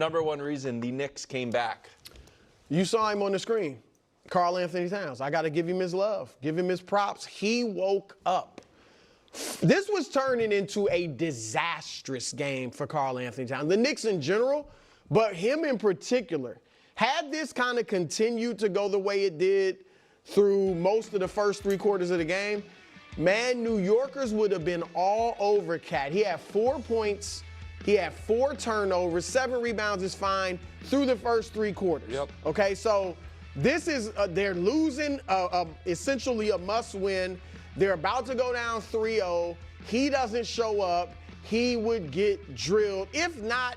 Number one reason the Knicks came back. You saw him on the screen. Karl-Anthony Towns. I got to give him his love, give him his props. He woke up. This was turning into a disastrous game for Karl-Anthony Towns. The Knicks in general, but him in particular. Had this kind of continued to go the way it did through most of the first 3 quarters of the game, man, New Yorkers would have been all over Cat. He had 4 points. He had 4 turnovers, 7 rebounds is fine through the first 3 quarters. Yep. Okay, so this is, they're losing essentially a must-win. They're about to go down 3-0. He doesn't show up. He would get drilled. If not,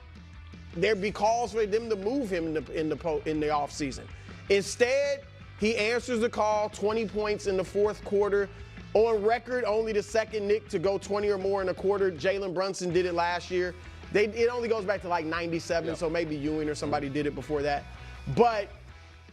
there'd be calls for them to move him in the offseason. Instead, he answers the call, 20 points in the 4th quarter. On record, only the second Knick to go 20 or more in a quarter. Jalen Brunson did it last year. It only goes back to like 97, yep. So maybe Ewing or somebody did it before that. But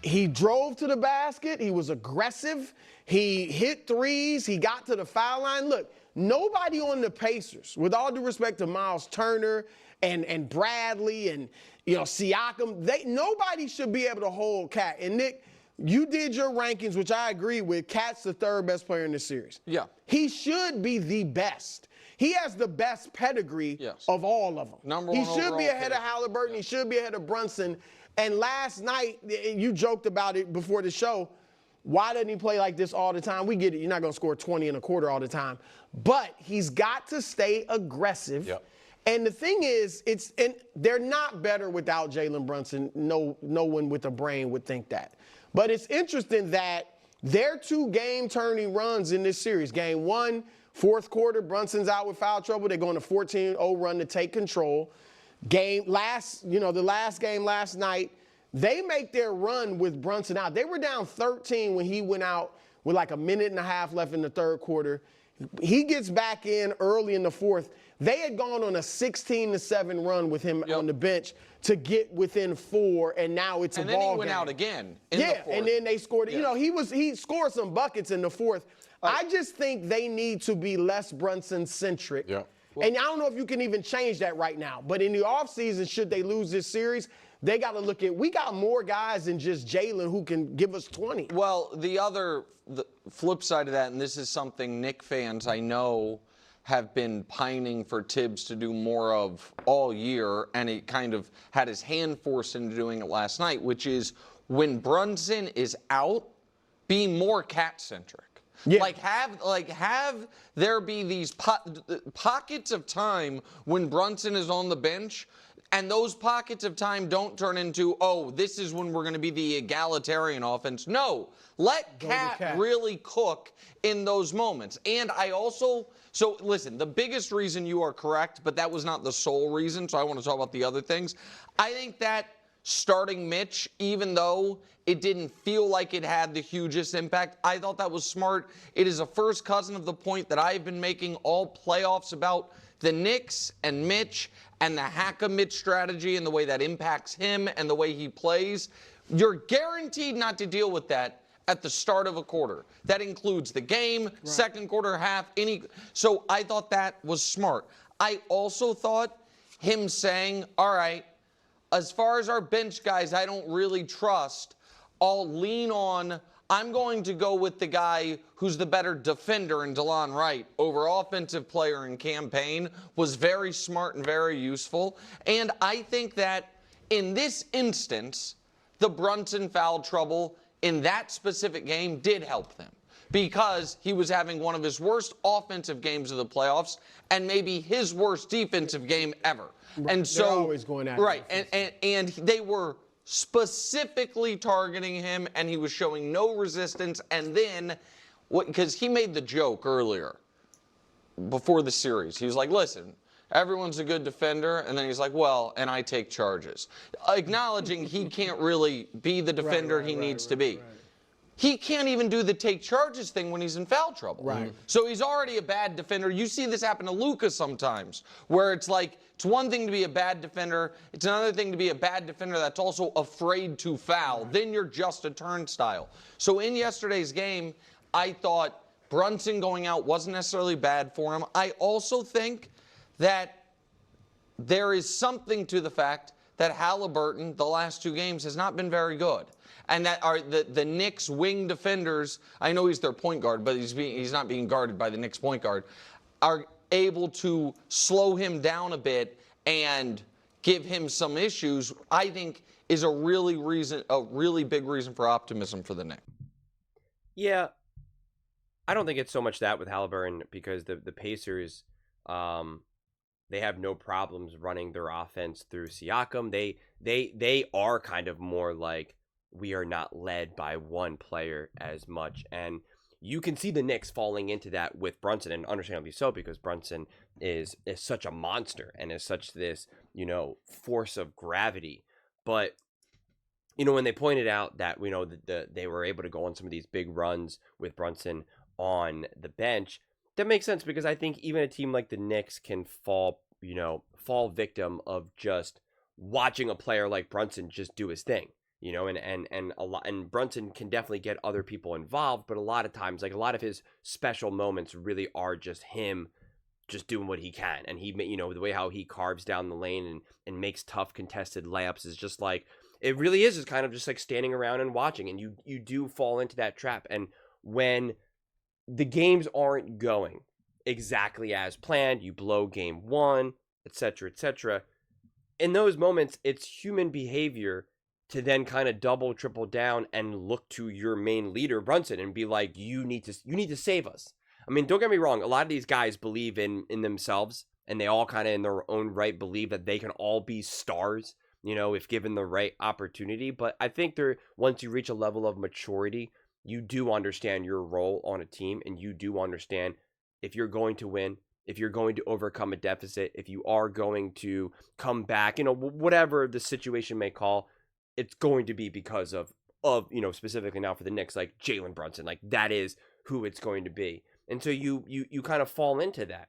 he drove to the basket. He was aggressive. He hit threes. He got to the foul line. Look, nobody on the Pacers, with all due respect to Miles Turner and Bradley and Siakam, nobody should be able to hold Cat. And Nick, you did your rankings, which I agree with. Cat's the 3rd best player in the series. Yeah. He should be the best. He has the best pedigree of all of them. Number he one should be overall ahead of Halliburton. He should be ahead of Brunson. And last night, you joked about it before the show. Why doesn't he play like this all the time? We get it. You're not going to score 20 and a quarter all the time. But he's got to stay aggressive. Yep. And the thing is, they're not better without Jalen Brunson. No one with a brain would think that. But it's interesting that their 2 game-turning runs in this series. Game 1, 4th quarter, Brunson's out with foul trouble. They're going to 14-0 run to take control. The last game last night, they make their run with Brunson out. They were down 13 when he went out with like a minute and a half left in the 3rd quarter. He gets back in early in the 4th. They had gone on a 16-7 run with him on the bench to get within 4, and now it's a ball game. And then he went out again in the 4th. And then they scored. Yeah. He scored some buckets in the 4th. I just think they need to be less Brunson-centric. Yeah. Well, and I don't know if you can even change that right now. But in the offseason, should they lose this series, they got to look at, we got more guys than just Jalen who can give us 20. Well, the flip side of that, and this is something Knick fans I know have been pining for Tibbs to do more of all year, and he kind of had his hand forced into doing it last night, which is when Brunson is out, be more Cat-centric. Yeah. Have there be these pockets of time when Brunson is on the bench, and those pockets of time don't turn into, oh, this is when we're going to be the egalitarian offense. No, let Cat really cook in those moments. And so listen, the biggest reason you are correct, but that was not the sole reason, so I want to talk about the other things. I think that starting Mitch, even though it didn't feel like it had the hugest impact, I thought that was smart. It is a first cousin of the point that I've been making all playoffs about the Knicks and Mitch and the hack-a-Mitch strategy and the way that impacts him and the way he plays. You're guaranteed not to deal with that at the start of a quarter. That includes the game, right. 2nd quarter, half, so I thought that was smart. I also thought him saying, all right, as far as our bench guys I don't really trust, I'll lean on, I'm going to go with the guy who's the better defender in DeLon Wright over offensive player in campaign, was very smart and very useful. And I think that in this instance, the Brunson foul trouble in that specific game did help them, because he was having one of his worst offensive games of the playoffs and maybe his worst defensive game ever. Right. And so, they're always going at right, and they were specifically targeting him, and he was showing no resistance. And then, because he made the joke earlier, before the series, he was like, listen, everyone's a good defender, and then he's like, well, and I take charges. Acknowledging he can't really be the defender he needs to be. He can't even do the take charges thing when he's in foul trouble. Right. So he's already a bad defender. You see this happen to Luka sometimes, where it's like, it's one thing to be a bad defender. It's another thing to be a bad defender that's also afraid to foul. Right. Then you're just a turnstile. So in yesterday's game, I thought Brunson going out wasn't necessarily bad for him. I also think that there is something to the fact that Halliburton, the last 2 games, has not been very good. And that are the Knicks wing defenders, I know he's their point guard, but he's not being guarded by the Knicks point guard, are able to slow him down a bit and give him some issues, I think is a really big reason for optimism for the Knicks. Yeah, I don't think it's so much that with Halliburton because the Pacers, they have no problems running their offense through Siakam. They are kind of more like we are not led by one player as much, and you can see the Knicks falling into that with Brunson, and understandably so because Brunson is such a monster and is such this force of gravity. But when they pointed out that they were able to go on some of these big runs with Brunson on the bench, that makes sense because I think even a team like the Knicks can fall victim of just watching a player like Brunson just do his thing, and Brunson can definitely get other people involved, but a lot of times, like a lot of his special moments really are just him just doing what he can, and the way how he carves down the lane and makes tough contested layups is just like, it really is just kind of just like standing around and watching, and you do fall into that trap. And when the games aren't going exactly as planned, you blow game 1, etc. In those moments, it's human behavior to then kind of double, triple down and look to your main leader, Brunson, and be like, you need to save us. I mean, don't get me wrong. A lot of these guys believe in themselves, and they all kind of in their own right believe that they can all be stars, if given the right opportunity. But I think once you reach a level of maturity, you do understand your role on a team, and you do understand if you're going to win, if you're going to overcome a deficit, if you are going to come back, whatever the situation may call, it's going to be because of specifically now for the Knicks, like Jalen Brunson, like that is who it's going to be. And so you kind of fall into that.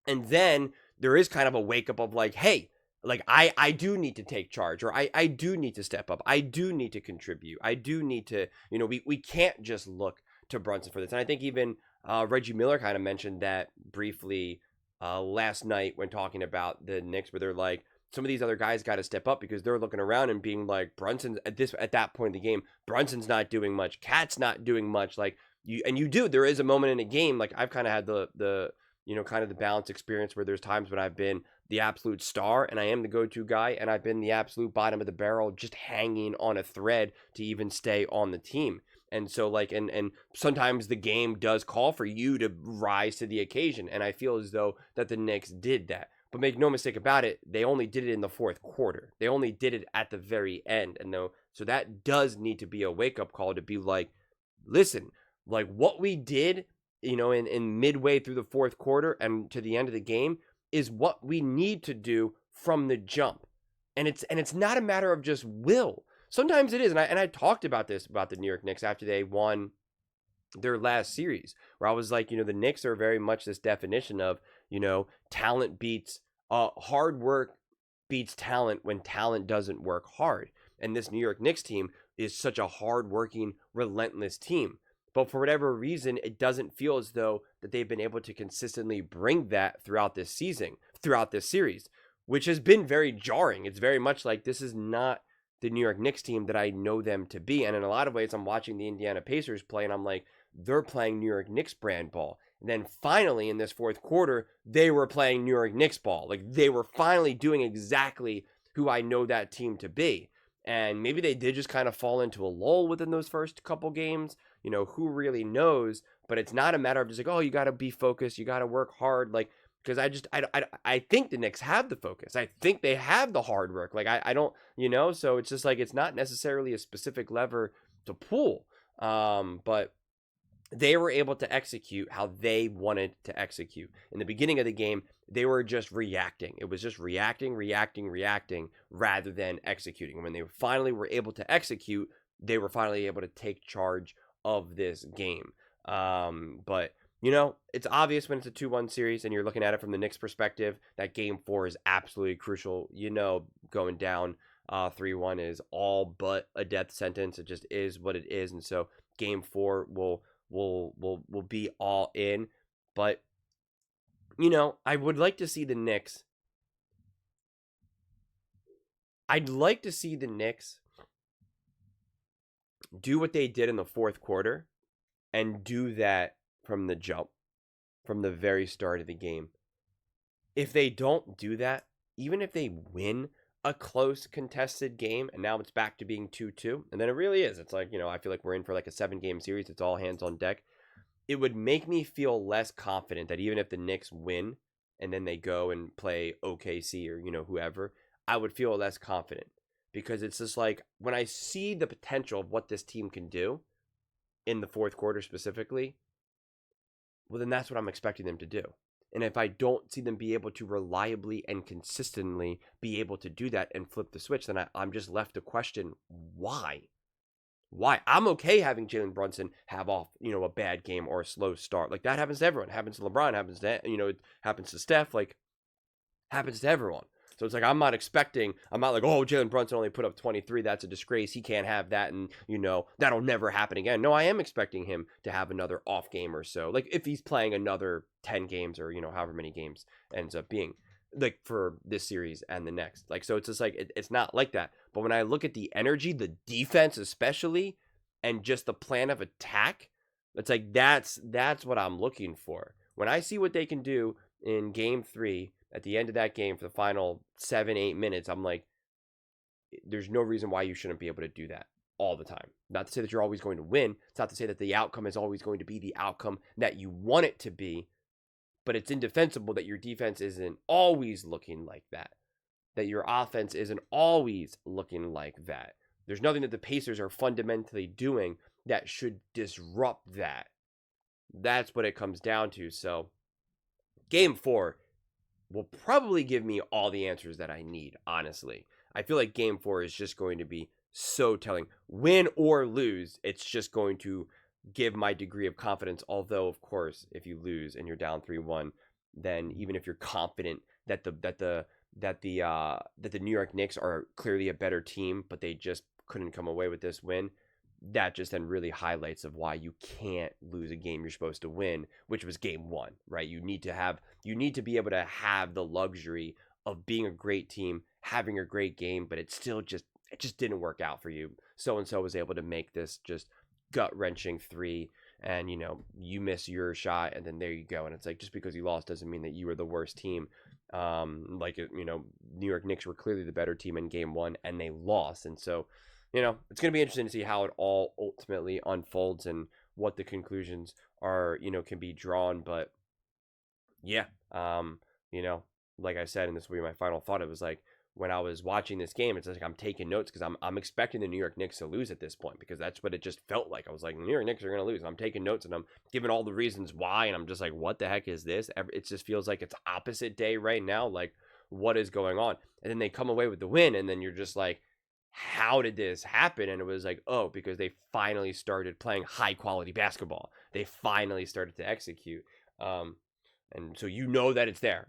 And then there is kind of a wake up of like, hey, like I do need to take charge, or I do need to step up. I do need to contribute. I do need to, we can't just look to Brunson for this. And I think even Reggie Miller kind of mentioned that briefly last night when talking about the Knicks, where they're like, some of these other guys got to step up because they're looking around and being like, Brunson's at that point in the game, Brunson's not doing much, Cat's not doing much. Like there is a moment in a game, like I've kind of had the kind of the balanced experience where there's times when I've been the absolute star and I am the go-to guy, and I've been the absolute bottom of the barrel, just hanging on a thread to even stay on the team. And so like, and sometimes the game does call for you to rise to the occasion. And I feel as though that the Knicks did that. But make no mistake about it, they only did it in the fourth quarter. They only did it at the very end. So that does need to be a wake-up call to be like, listen, like what we did, in midway through the fourth quarter and to the end of the game is what we need to do from the jump. And it's not a matter of just will. Sometimes it is. And I talked about this about the New York Knicks after they won their last series, where I was like, the Knicks are very much this definition of, talent beats hard work beats talent when talent doesn't work hard. And this New York Knicks team is such a hard-working, relentless team. But for whatever reason, it doesn't feel as though that they've been able to consistently bring that throughout this series, which has been very jarring. It's very much like this is not the New York Knicks team that I know them to be. And in a lot of ways, I'm watching the Indiana Pacers play, and I'm like, they're playing New York Knicks brand ball. And then finally in this fourth quarter, they were playing New York Knicks ball. Like they were finally doing exactly who I know that team to be. And maybe they did just kind of fall into a lull within those first couple games. Who really knows? But it's not a matter of just like, oh, you got to be focused. You got to work hard. Like, because I think the Knicks have the focus. I think they have the hard work. Like, I don't, so it's just like, it's not necessarily a specific lever to pull. But they were able to execute how they wanted to execute. In the beginning of the game, they were just reacting. It was just reacting, rather than executing. And when they finally were able to execute, they were finally able to take charge of this game. But, it's obvious when it's a 2-1 series and you're looking at it from the Knicks perspective, that game 4 is absolutely crucial. Going down 3-1 is all but a death sentence. It just is what it is. And so game 4 will be all in. But I would like to see the Knicks. I'd like to see the Knicks do what they did in the fourth quarter and do that from the jump, from the very start of the game. If they don't do that, even if they win a close contested game, and now it's back to being 2-2, and then it really is. It's like, I feel like we're in for like a 7-game series. It's all hands on deck. It would make me feel less confident that even if the Knicks win and then they go and play OKC or, whoever, I would feel less confident. Because it's just like, when I see the potential of what this team can do in the fourth quarter specifically, well, then that's what I'm expecting them to do. And if I don't see them be able to reliably and consistently be able to do that and flip the switch, then I'm just left to question why. Why? I'm okay having Jalen Brunson have off, a bad game or a slow start. Like, that happens to everyone. It happens to LeBron. It happens to, it happens to Steph. Like, happens to everyone. So it's like, I'm not like, oh, Jalen Brunson only put up 23. That's a disgrace. He can't have that. And, that'll never happen again. No, I am expecting him to have another off game or so. Like, if he's playing another 10 games or, however many games ends up being, like, for this series and the next. Like, so it's just like, it's not like that. But when I look at the energy, the defense especially, and just the plan of attack, it's like, that's what I'm looking for. When I see what they can do in game 3, at the end of that game for the final 7-8 minutes, I'm like, there's no reason why you shouldn't be able to do that all the time. Not to say that you're always going to win. It's not to say that the outcome is always going to be the outcome that you want it to be, but it's indefensible that your defense isn't always looking like that, that your offense isn't always looking like that. There's nothing that the Pacers are fundamentally doing that should disrupt that. That's what it comes down to. So, game 4 will probably give me all the answers that I need, honestly. I feel like game 4 is just going to be so telling. Win or lose, it's just going to give my degree of confidence. Although, of course, if you lose and you're down 3-1, then even if you're confident that the New York Knicks are clearly a better team, but they just couldn't come away with this win, that just then really highlights of why you can't lose a game you're supposed to win, which was game 1, right? You need to be able to have the luxury of being a great team, having a great game, but it just didn't work out for you. So-and-so was able to make this just gut-wrenching 3, and, you miss your shot, and then there you go. And it's like, just because you lost doesn't mean that you were the worst team. New York Knicks were clearly the better team in game 1, and they lost. And so, it's going to be interesting to see how it all ultimately unfolds and what the conclusions are, can be drawn. But yeah, like I said, and this will be my final thought, it was like, when I was watching this game, it's like I'm taking notes because I'm expecting the New York Knicks to lose at this point, because that's what it just felt like. I was like, the New York Knicks are going to lose. And I'm taking notes and I'm giving all the reasons why, and I'm just like, what the heck is this? It just feels like it's opposite day right now. Like, what is going on? And then they come away with the win, and then you're just like, how did this happen? And it was like, oh, because they finally started playing high quality basketball. They finally started to execute. And so that it's there.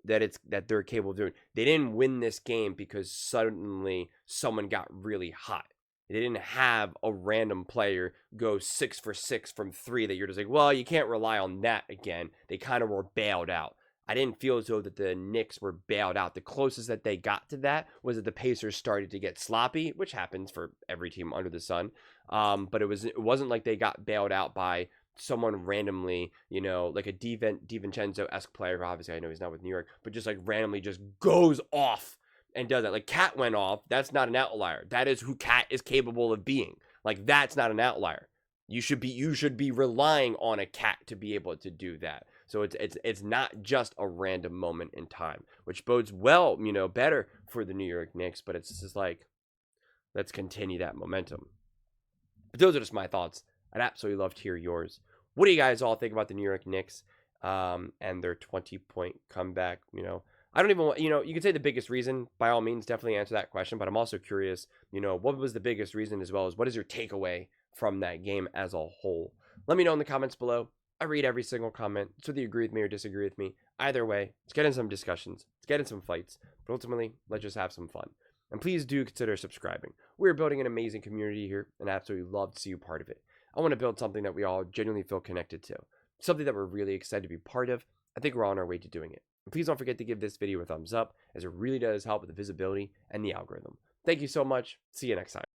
That they're capable of doing. They didn't win this game because suddenly someone got really hot. They didn't have a random player go 6 for 6 from 3 that you're just like, well, you can't rely on that again. They kind of were bailed out. I didn't feel as though that the Knicks were bailed out. The closest that they got to that was that the Pacers started to get sloppy, which happens for every team under the sun. But it wasn't like they got bailed out by someone randomly, like a DiVincenzo-esque player. Obviously, I know he's not with New York, but just like randomly just goes off and does that. Like, Cat went off. That's not an outlier. That is who Cat is capable of being. Like, that's not an outlier. You should be relying on a Cat to be able to do that. So it's not just a random moment in time, which bodes well, better for the New York Knicks. But it's just like, let's continue that momentum. But those are just my thoughts. I'd absolutely love to hear yours. What do you guys all think about the New York Knicks and their 20-point comeback? I don't even want, you could say the biggest reason, by all means, definitely answer that question. But I'm also curious, what was the biggest reason, as well as what is your takeaway from that game as a whole? Let me know in the comments below. I read every single comment. So whether you agree with me or disagree with me, either way, let's get in some discussions. Let's get in some fights. But ultimately, let's just have some fun. And please do consider subscribing. We're building an amazing community here, and I absolutely love to see you part of it. I want to build something that we all genuinely feel connected to. Something that we're really excited to be part of. I think we're on our way to doing it. And please don't forget to give this video a thumbs up, as it really does help with the visibility and the algorithm. Thank you so much. See you next time.